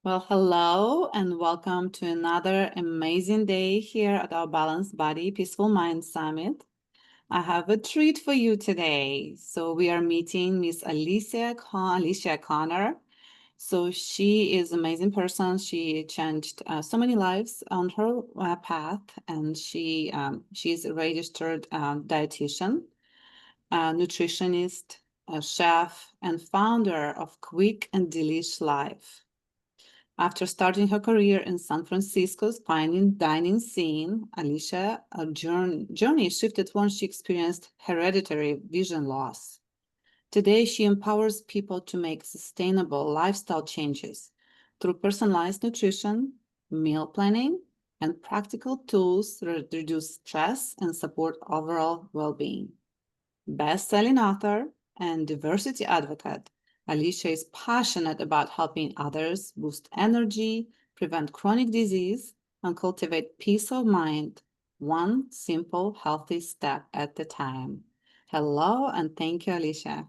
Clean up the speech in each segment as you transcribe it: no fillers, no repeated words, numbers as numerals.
Well, hello and welcome to another amazing day here at our Balanced Body, Peaceful Mind Summit. I have a treat for you today. So we are meeting Miss Alicia Connor. So she is an amazing person. She changed so many lives on her path, and she's a registered dietitian, nutritionist, a chef, and founder of Quick and Delish Life. After starting her career in San Francisco's fine dining scene, Alicia's journey shifted once she experienced hereditary vision loss. Today, she empowers people to make sustainable lifestyle changes through personalized nutrition, meal planning, and practical tools to reduce stress and support overall well-being. Best-selling author and diversity advocate, Alicia is passionate about helping others boost energy, prevent chronic disease, and cultivate peace of mind, one simple, healthy step at a time. Hello, and thank you, Alicia.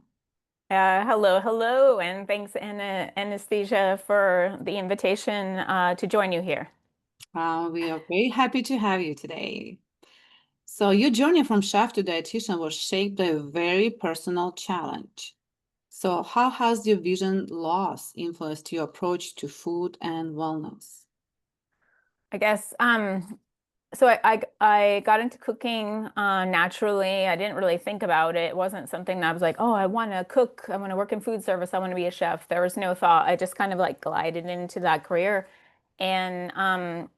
Hello, and thanks, Anesthesia, for the invitation to join you here. We are very happy to have you today. So, your journey from chef to dietitian was shaped by a very personal challenge. So, how has your vision loss influenced your approach to food and wellness? I guess so I got into cooking naturally. I didn't really think about it. It wasn't something that I was like, oh, I want to cook. I want to work in food service. I want to be a chef. There was no thought. I just kind of like glided into that career. And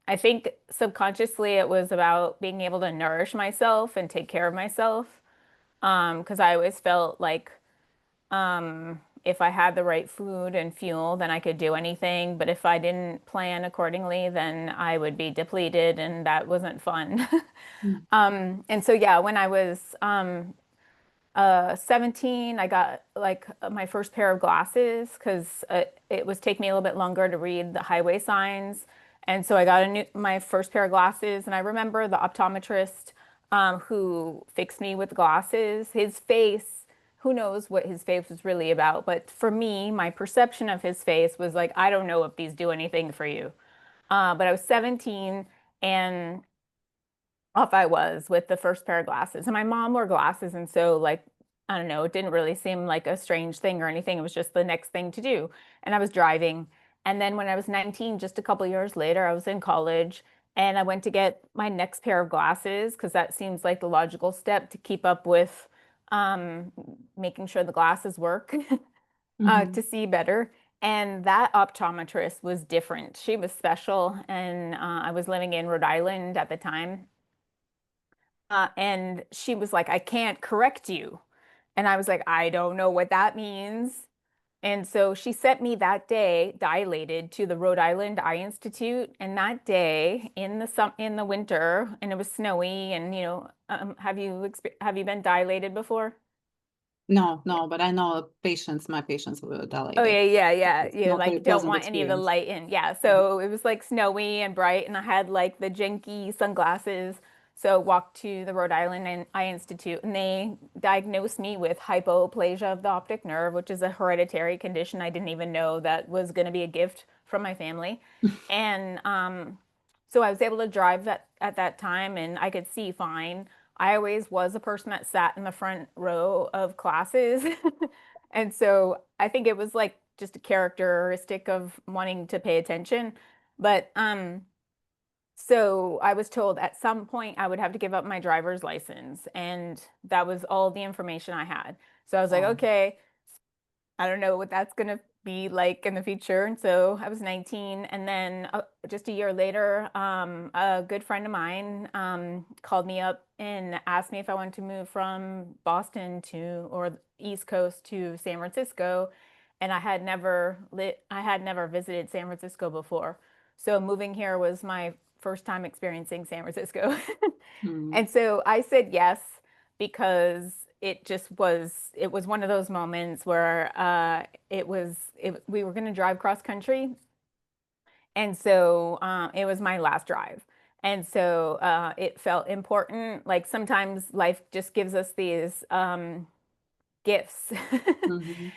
I think subconsciously it was about being able to nourish myself and take care of myself. Because I always felt like if I had the right food and fuel, then I could do anything. But if I didn't plan accordingly, then I would be depleted, and that wasn't fun. Mm. And so, yeah, when I was 17, I got like my first pair of glasses because it was taking me a little bit longer to read the highway signs. And so I got my first pair of glasses, and I remember the optometrist who fixed me with glasses. His face, who knows what his face was really about, but for me, my perception of his face was like, I don't know if these do anything for you. But I was 17, and off I was with the first pair of glasses. And my mom wore glasses. And so, like, I don't know, it didn't really seem like a strange thing or anything. It was just the next thing to do. And I was driving. And then when I was 19, just a couple years later, I was in college and I went to get my next pair of glasses because that seems like the logical step to keep up with um, making sure the glasses work to Mhm. see better. And that optometrist was different. She was special. And I was living in Rhode Island at the time. And she was like, I can't correct you. And I was like, I don't know what that means. And so she sent me that day, dilated, to the Rhode Island Eye Institute. And that day, in the winter, and it was snowy, and have you been dilated before? No, but I know my patients were Oh dilated. yeah. It's You not very like don't pleasant want any of the experience. light in. Yeah. Mhm. So it was like snowy and bright, and I had like the janky sunglasses. So walked to the Rhode Island Eye Institute, and they diagnosed me with hypoplasia of the optic nerve, which is a hereditary condition I didn't even know that was going to be a gift from my family. And so I was able to drive at that time, and I could see fine. I always was a person that sat in the front row of classes. And so I think it was like just a characteristic of wanting to pay attention. But so I was told at some point I would have to give up my driver's license, and that was all the information I had. So I was like, Wow. okay, I don't know what that's going to be like in the future. And so I was 19. And then just a year later, a good friend of mine called me up and asked me if I wanted to move from Boston or East Coast to San Francisco. And I had never visited San Francisco before. So moving here was my first time experiencing San Francisco. Mm. And so I said yes because it was one of those moments where we were going to drive cross country, and so it was my last drive. And so it felt important. Like sometimes life just gives us these gifts.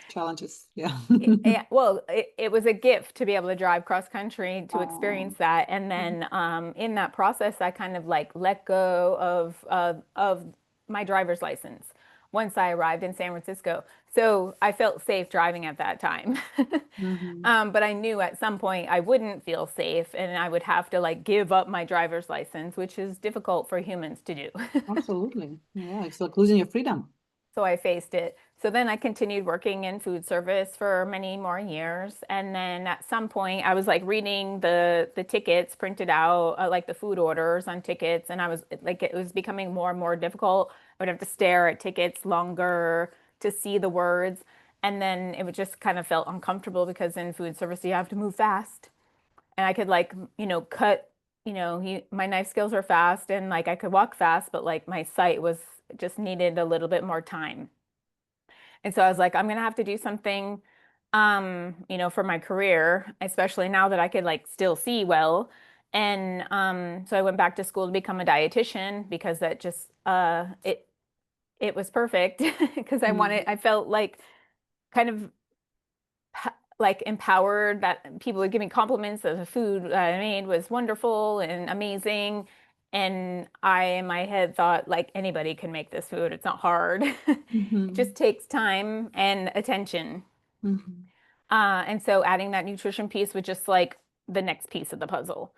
Challenges. Yeah. Well, it was a gift to be able to drive cross country to Oh. experience that. And then in that process, I kind of like let go of my driver's license once I arrived in San Francisco. So I felt safe driving at that time. Mm-hmm. But I knew at some point I wouldn't feel safe and I would have to like give up my driver's license, which is difficult for humans to do. Absolutely. Yeah, it's like losing your freedom. So I faced it. So then I continued working in food service for many more years. And then at some point I was like reading the tickets printed out, like the food orders on tickets. And I was like, it was becoming more and more difficult. I would have to stare at tickets longer to see the words. And then it would just kind of felt uncomfortable because in food service you have to move fast. And I could like, cut, my knife skills are fast and like I could walk fast, but like my sight was just needed a little bit more time. And so I was like, I'm gonna have to do something, for my career, especially now that I could like still see well. And so I went back to school to become a dietitian because that just it was perfect because Mm-hmm. I felt like kind of like empowered that people would give me compliments that the food that I made was wonderful and amazing. And I, in my head, thought like anybody can make this food. It's not hard. It Mm-hmm. just takes time and attention. Mm-hmm. And so adding that nutrition piece was just like the next piece of the puzzle.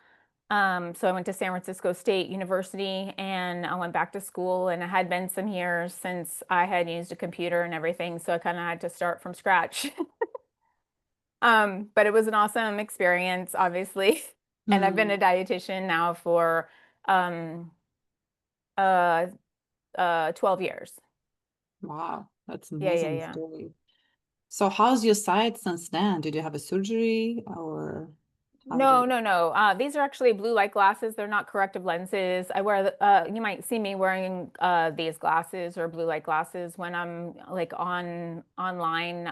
So I went to San Francisco State University and I went back to school and it had been some years since I had used a computer and everything. So I kind of had to start from scratch. But it was an awesome experience, obviously. And I've been a Mm. dietitian now for um, uh, 12 years. Wow, that's Yeah, yeah, amazing yeah. story. So how's your sight since then? Did you have a surgery or how did No, it? no, no. These are actually blue light glasses. They're not corrective lenses. I wear you might see me wearing these glasses or blue light glasses when I'm like online.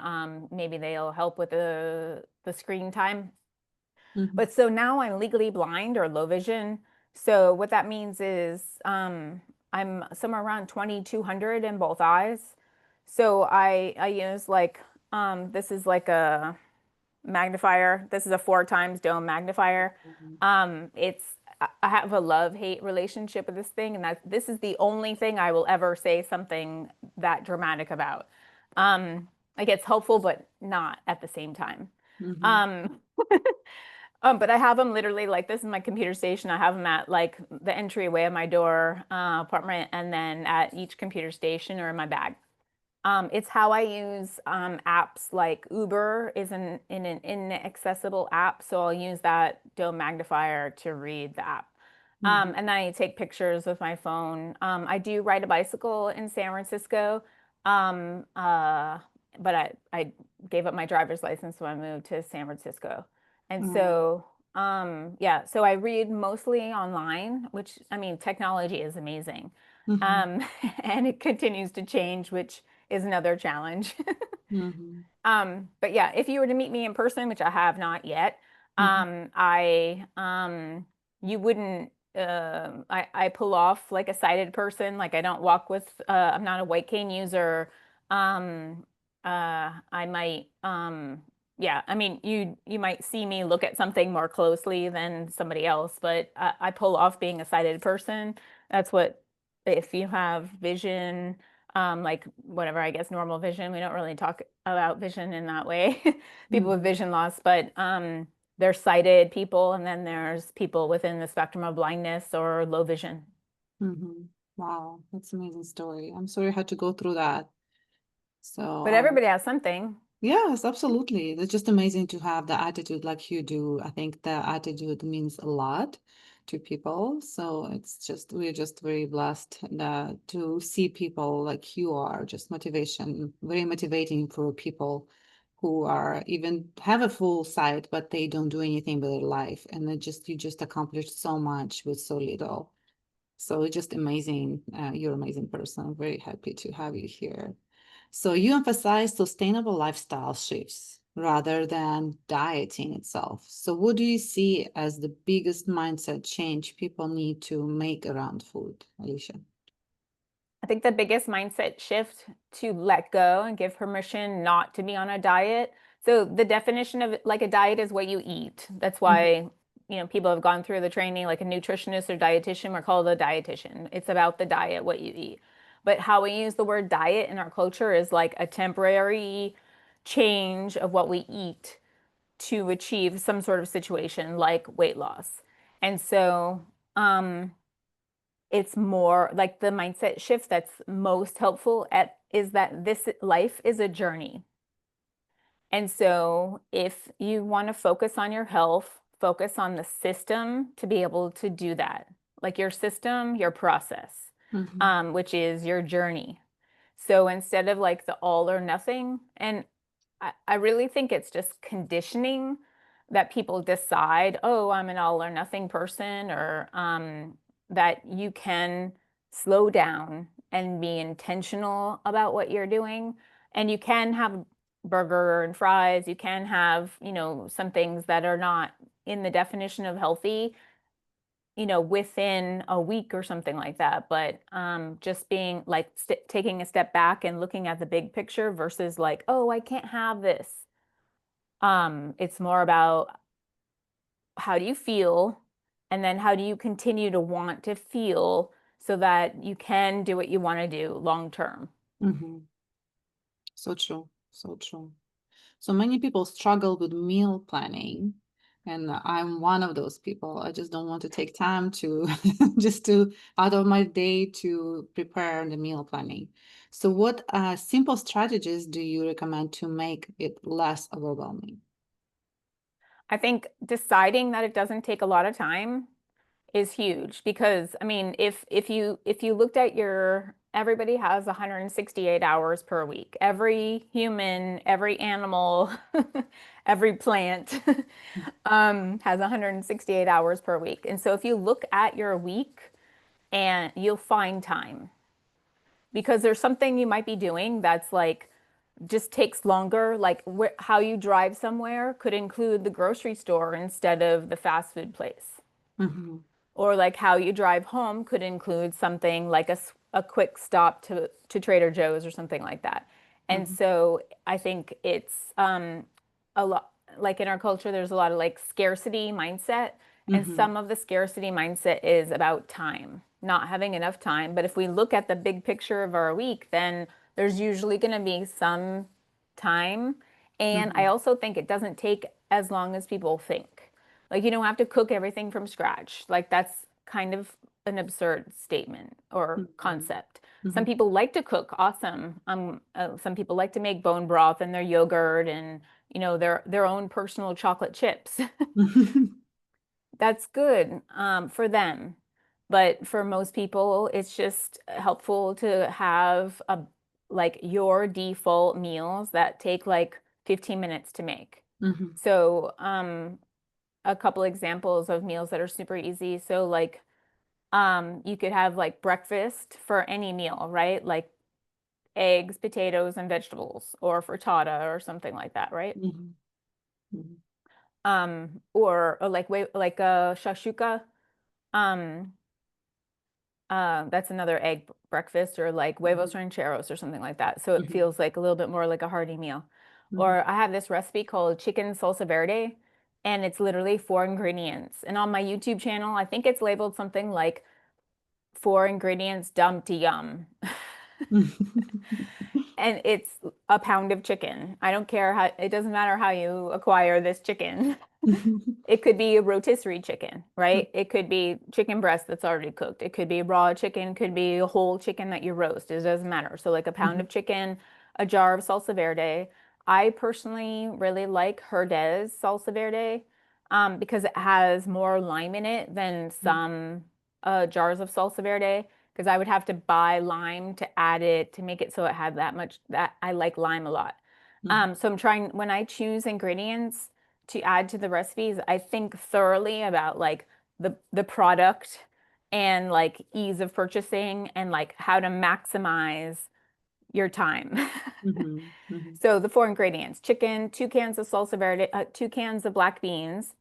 Maybe they'll help with the screen time. Mm-hmm. But so now I'm legally blind or low vision. So what that means is I'm somewhere around 2200 in both eyes. So I use like this is like a magnifier. This is a 4 times dome magnifier. It's I have a love-hate relationship with this thing, and that this is the only thing I will ever say something that dramatic about. Like it's helpful, but not at the same time. Mm-hmm. Um, but I have them literally like this is my computer station. I have them at like the entryway of my door apartment, and then at each computer station or in my bag. It's how I use apps like Uber is in an inaccessible app, so I'll use that dome magnifier to read the app. Mm-hmm. And then I take pictures with my phone. I do ride a bicycle in San Francisco, um, uh, but I gave up my driver's license when I moved to San Francisco. And Mm. so, yeah, so I read mostly online, which I mean, technology is amazing. Mm-hmm. Um, and it continues to change, which is another challenge. Mm-hmm. But yeah, if you were to meet me in person, which I have not yet, Mm-hmm. I you wouldn't I pull off like a sighted person. Like I don't walk with I'm not a white cane user. Um I might yeah, I mean you might see me look at something more closely than somebody else, but I pull off being a sighted person. That's what if you have vision like whatever, I guess normal vision. We don't really talk about vision in that way. People with Mm-hmm. vision loss, but there's sighted people, and then there's people within the spectrum of blindness or low vision. Mm-hmm. Wow, that's an amazing story. I'm sorry I had to go through that. So, But everybody has something. yes, absolutely. It's just amazing to have the attitude like you do. I think the attitude means a lot to people. So it's just, we're just very blessed to see people like you are, just motivation, very motivating for people who are even have a full sight, but they don't do anything with their life. And you just accomplished so much with so little. So it's just amazing. You're an amazing person. I'm very happy to have you here. So you emphasize sustainable lifestyle shifts rather than dieting itself. So what do you see as the biggest mindset change people need to make around food, Alicia? I think the biggest mindset shift to let go and give permission not to be on a diet. So the definition of like a diet is what you eat. That's Mhm. why, people have gone through the training, like a nutritionist or dietitian, we're called a dietitian. It's about the diet, what you eat. But how we use the word diet in our culture is like a temporary change of what we eat to achieve some sort of situation like weight loss. And so, it's more like the mindset shift that's most helpful at is that this life is a journey. And so if you want to focus on your health, focus on the system to be able to do that. Like your system, your process, Mhm. which is your journey. So instead of like the all or nothing, and I really think it's just conditioning that people decide, oh, I'm an all or nothing person, or that you can slow down and be intentional about what you're doing. And you can have burger and fries. You can have, some things that are not in the definition of healthy, within a week or something like that. But just being like taking a step back and looking at the big picture versus like, oh, I can't have this. It's more about how do you feel, and then how do you continue to want to feel so that you can do what you want to do long term. Mhm. So true. So true. So many people struggle with meal planning, and I'm one of those people. I just don't want to take time to just to out of my day to prepare the meal planning. So what simple strategies do you recommend to make it less overwhelming? I think deciding that it doesn't take a lot of time is huge because I mean, if you looked at your everybody has 168 hours per week. Every human, every animal, every plant has 168 hours per week. And so if you look at your week and you'll find time because there's something you might be doing that's like just takes longer, like how you drive somewhere could include the grocery store instead of the fast food place. Mm-hmm. Or like how you drive home could include something like a quick stop to Trader Joe's or something like that. And Mm-hmm. so I think it's a lot like in our culture, there's a lot of like scarcity mindset. And Mm-hmm. some of the scarcity mindset is about time, not having enough time. But if we look at the big picture of our week, then there's usually going to be some time. And I Mm-hmm. also think it doesn't take as long as people think. Like you don't have to cook everything from scratch. Like that's kind of an absurd statement or Mm-hmm. concept. Some Mm-hmm. people like to cook, awesome. Some people like to make bone broth and their yogurt and their own personal chocolate chips. That's good for them. But for most people, it's just helpful to have like your default meals that take like 15 minutes to make. Mm-hmm. So, a couple examples of meals that are super easy. So like you could have like breakfast for any meal, right? Like eggs, potatoes, and vegetables, or frittata or something like that, right? Mm-hmm. Mm-hmm. Or like a shashuka. Um, that's another egg breakfast, or like huevos rancheros or something like that. So it Mm-hmm. feels like a little bit more like a hearty meal. Mm-hmm. Or I have this recipe called chicken salsa verde, and it's literally 4 ingredients. And on my YouTube channel, I think it's labeled something like 4 ingredients dumb to yum. And it's a pound of chicken. I don't care how, it doesn't matter how you acquire this chicken. It could be a rotisserie chicken, right? It could be chicken breast that's already cooked. It could be raw chicken, could be a whole chicken that you roast. It doesn't matter. So like a pound Mm-hmm. of chicken, a jar of salsa verde. I personally really like Herdez salsa verde because it has more lime in it than some jars of salsa verde. Because I would have to buy lime to add it to make it so it had that much that I like lime a lot. Mm-hmm. So I'm trying when I choose ingredients to add to the recipes, I think thoroughly about like the product and like ease of purchasing and like how to maximize your time. Mm-hmm. Mm-hmm. So the 4 ingredients: chicken, 2 cans of salsa verde, 2 cans of black beans,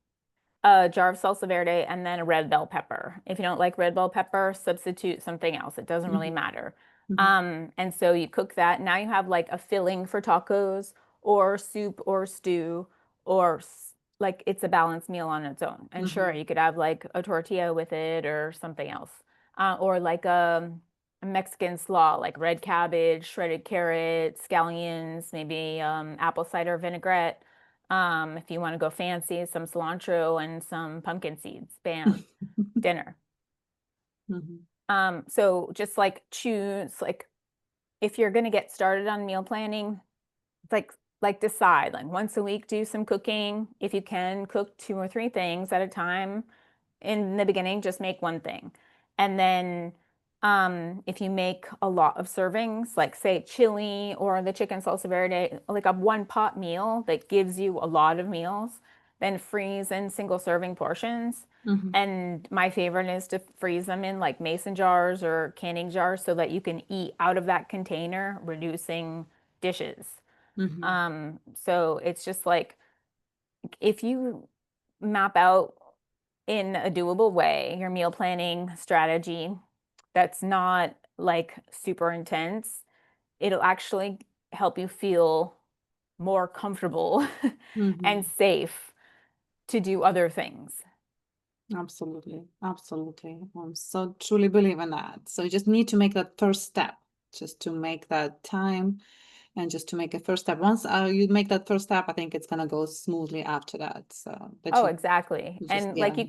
a jar of salsa verde, and then a red bell pepper. If you don't like red bell pepper, substitute something else. It doesn't really Mm-hmm. matter. Mhm. And so you cook that. Now you have like a filling for tacos or soup or stew or like it's a balanced meal on its own. And sure, Mhm. you could have like a tortilla with it or something else. Or like a Mexican slaw, like red cabbage, shredded carrot, scallions, maybe apple cider vinaigrette. If you want to go fancy, some cilantro and some pumpkin seeds. Bam, dinner. Mhm. So just like choose like if you're going to get started on meal planning, it's like decide like once a week do some cooking. If you can cook two or three things at a time, in the beginning, just make one thing. And then if you make a lot of servings, like say chili or the chicken salsa verde, like a one pot meal that gives you a lot of meals, then freeze in single serving portions. Mhm. And my favorite is to freeze them in like mason jars or canning jars so that you can eat out of that container, reducing dishes. Mhm. So it's just like if you map out in a doable way your meal planning strategy that's not like super intense, it'll actually help you feel more comfortable and Mhm. safe to do other things. Absolutely. Absolutely. So truly believe in that. So you just need to make that first step, just to make that time and just to make a first step. Once you make that first step, I think it's gonna go smoothly after that. So that Oh, exactly. you just And yeah.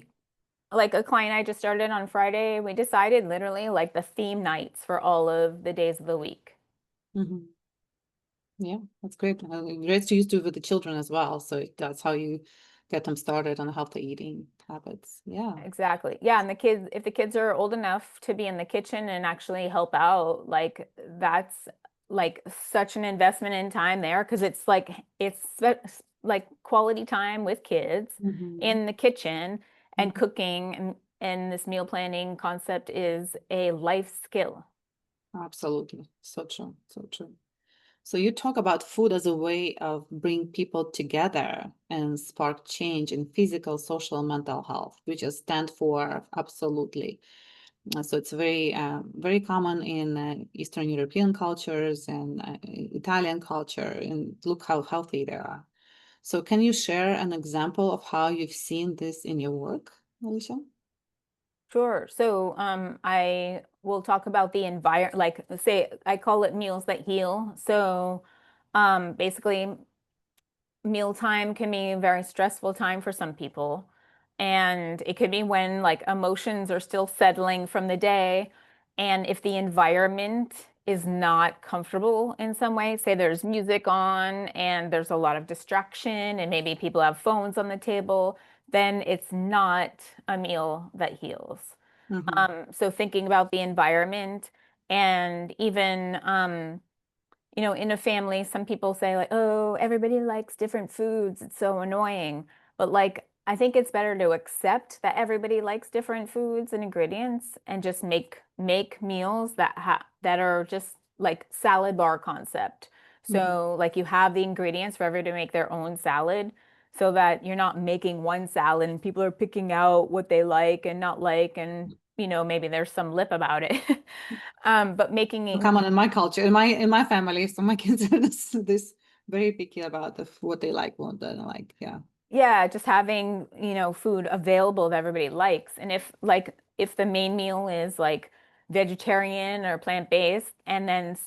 like a client I just started on Friday, we decided literally like the theme nights for all of the days of the week. Mhm. Yeah, that's great. Great to use to with the children as well. So that's how you get them started on healthy eating habits. Yeah. Exactly. Yeah, and the kids, if the kids are old enough to be in the kitchen and actually help out, like that's like such an investment in time there because like quality time with kids Hmm. in the kitchen and Hmm. cooking and this meal planning concept is a life skill. Absolutely. So true. So true. So you talk about food as a way of bring people together and spark change in physical, social, and mental health, which is stand for absolutely. So it's very common in Eastern European cultures and Italian culture, and look how healthy they are. So can you share an example of how you've seen this in your work, Alicia? Sure. So, I will talk about the environment, like say I call it meals that heal. So, basically mealtime can be a very stressful time for some people. And it could be when like emotions are still settling from the day. And if the environment is not comfortable in some way, say there's music on and there's a lot of distraction and maybe people have phones on the table, then it's not a meal that heals. Mm-hmm. So thinking about the environment and even in a family, some people say like, "Oh, everybody likes different foods. It's so annoying." But like, I think it's better to accept that everybody likes different foods and ingredients and just make meals that are just like salad bar concept. Mm-hmm. So like you have the ingredients for everybody to make their own salad so that you're not making one salad and people are picking out what they like and not like and maybe there's some lip about it. But making it Common in my culture, in my family. So my kids are this very picky about what they like, what they don't like. Yeah. Yeah, just having, food available that everybody likes. And if the main meal is like vegetarian or plant-based, and then,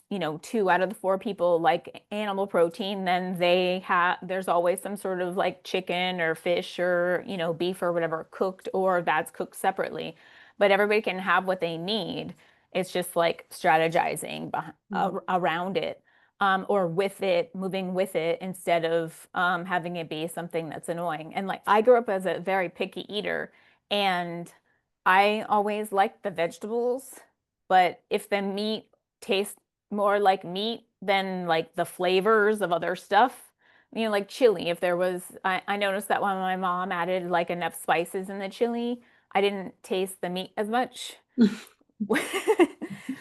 two out of the four people like animal protein, then there's always some sort of like chicken or fish or, beef or whatever cooked or that's cooked separately. But everybody can have what they need. It's just like strategizing Mm-hmm. around it or with it, moving with it instead of having it be something that's annoying. And like I grew up as a very picky eater, and I always liked the vegetables, but if the meat tastes more like meat than like the flavors of other stuff, like chili, if there was, I noticed that when my mom added like enough spices in the chili, I didn't taste the meat as much.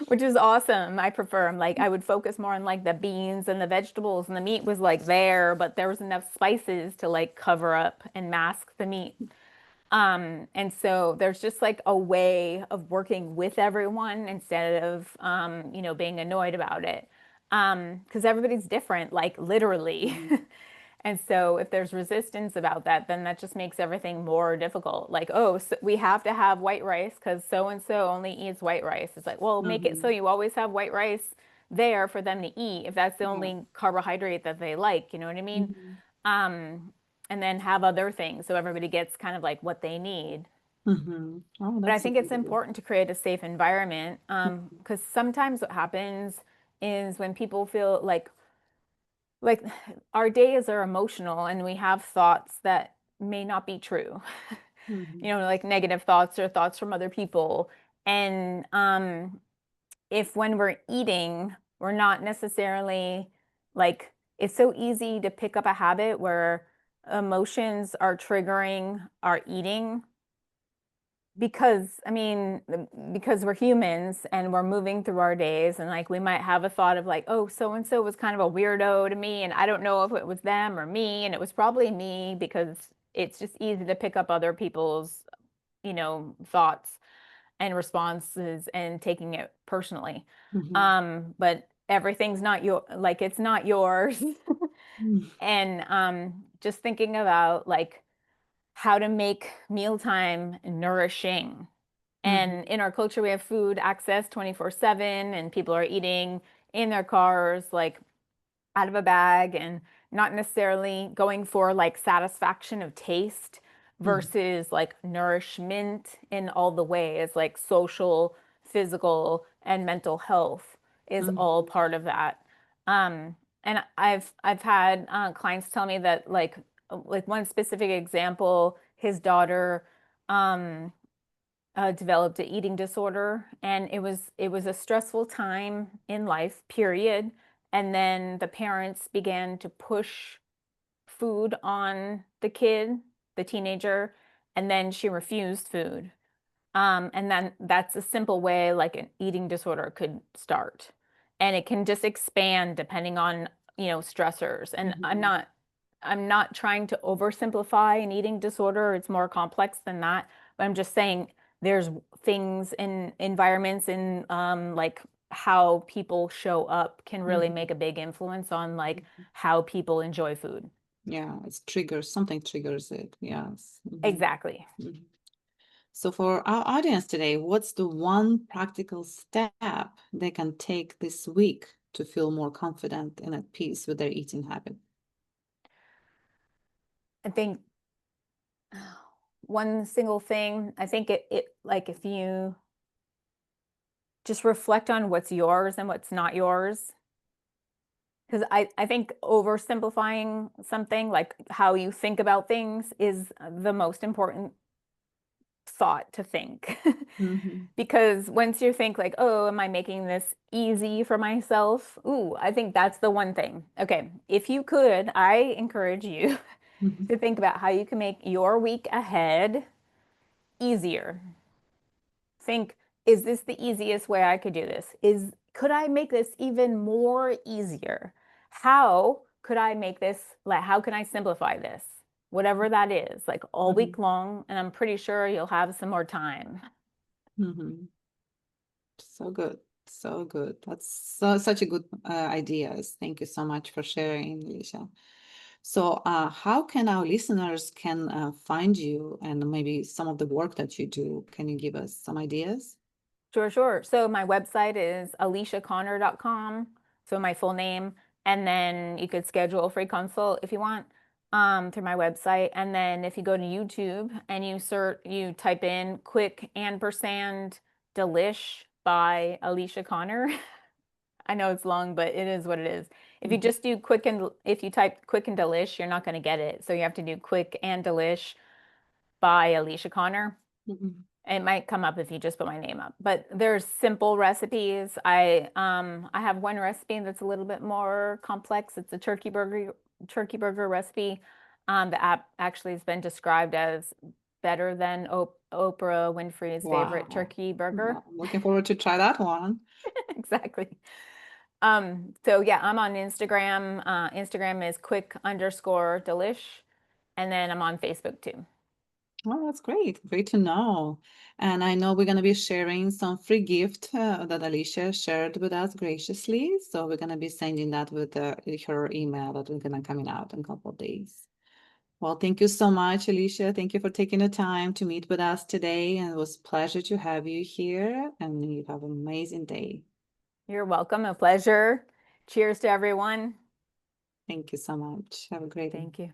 Which is awesome. I prefer 'em. Like I would focus more on like the beans and the vegetables and the meat was like there, but there was enough spices to like cover up and mask the meat. And so there's just like a way of working with everyone instead of, being annoyed about it. Because everybody's different, like literally. Mhm. And so if there's resistance about that, then that just makes everything more difficult. Like, oh, so we have to have white rice because so and so only eats white rice. It's like, well, make it so Mhm. you always have white rice there for them to eat if that's the Yeah. only carbohydrate that they like, you know what I mean? Mhm. Um, and then have other things so everybody gets kind of like what they need. Mhm. Oh, But I that's think it's really good. important to create a safe environment Mhm. because sometimes what happens is when people feel like our days are emotional and we have thoughts that may not be true, Mhm. like negative thoughts or thoughts from other people. And if when we're eating, we're not necessarily like, it's so easy to pick up a habit where emotions are triggering our eating because because we're humans and we're moving through our days and like we might have a thought of like, oh, so and so was kind of a weirdo to me and I don't know if it was them or me, and it was probably me because it's just easy to pick up other people's thoughts and responses and taking it personally. Mhm. But everything's not it's not yours. Mhm. And just thinking about like how to make mealtime nourishing. And Mhm. in our culture, we have food access 24/7, and people are eating in their cars, like out of a bag, and not necessarily going for like satisfaction of taste Mhm. versus like nourishment in all the ways, like social, physical, and mental health is all Mhm. part of that. Um, and I've had clients tell me that like one specific example, his daughter um, developed an eating disorder, and it was a stressful time in life, period. And then the parents began to push food on the kid, the teenager, and then she refused food. And then that's a simple way like an eating disorder could start. And it can just expand depending on, stressors. And I'm Mhm. not I'm not trying to oversimplify an eating disorder. It's more complex than that. But I'm just saying there's things in environments in like how people show up can really Mhm. make a big influence on like Mhm. how people enjoy food. Yeah, it's triggers, something triggers it. Yes. Mhm. Exactly. Mhm. So for our audience today, what's the one practical step they can take this week to feel more confident and at peace with their eating habit? I think one single thing, I think it like if you just reflect on what's yours and what's not yours. Because I think oversimplifying something, like how you think about things, is the most important thought to think. Mhm. Because once you think like, oh, am I making this easy for myself? Ooh, I think that's the one thing. Okay, if you could, I encourage you Mhm. to think about how you can make your week ahead easier. Think, is this the easiest way I could do this? Could I make this even more easier? How could I make this, like, how can I simplify this? Whatever that is, like all week Mhm. long, and I'm pretty sure you'll have some more time. Mhm. So good. So good. That's such a good ideas. Thank you so much for sharing, Alicia. So, how can our listeners can find you and maybe some of the work that you do? Can you give us some ideas? Sure, sure. So my website is aliciaconnor.com. So my full name. And then you could schedule a free consult if you want through my website. And then if you go to YouTube and you type in quick ampersand Delish by Alicia Connor. I know it's long, but it is what it is. Mhm. If you type quick and delish, you're not going to get it. So you have to do quick and delish by Alicia Connor. Mhm. It might come up if you just put my name up, but there's simple recipes. I have one recipe that's a little bit more complex. It's a turkey burger recipe. The app actually has been described as better than Oprah Winfrey's favorite Wow. turkey burger. Wow. I'm looking forward to try that one. Exactly. So yeah, I'm on Instagram. Instagram is quick_delish, and then I'm on Facebook too. Oh, that's great. Great to know. And I know we're going to be sharing some free gift that Alicia shared with us graciously. So we're going to be sending that with her email that we're going to coming out in a couple of days. Well, thank you so much, Alicia. Thank you for taking the time to meet with us today. And it was a pleasure to have you here. And you have an amazing day. You're welcome. A pleasure. Cheers to everyone. Thank you so much. Have a great day. Thank you.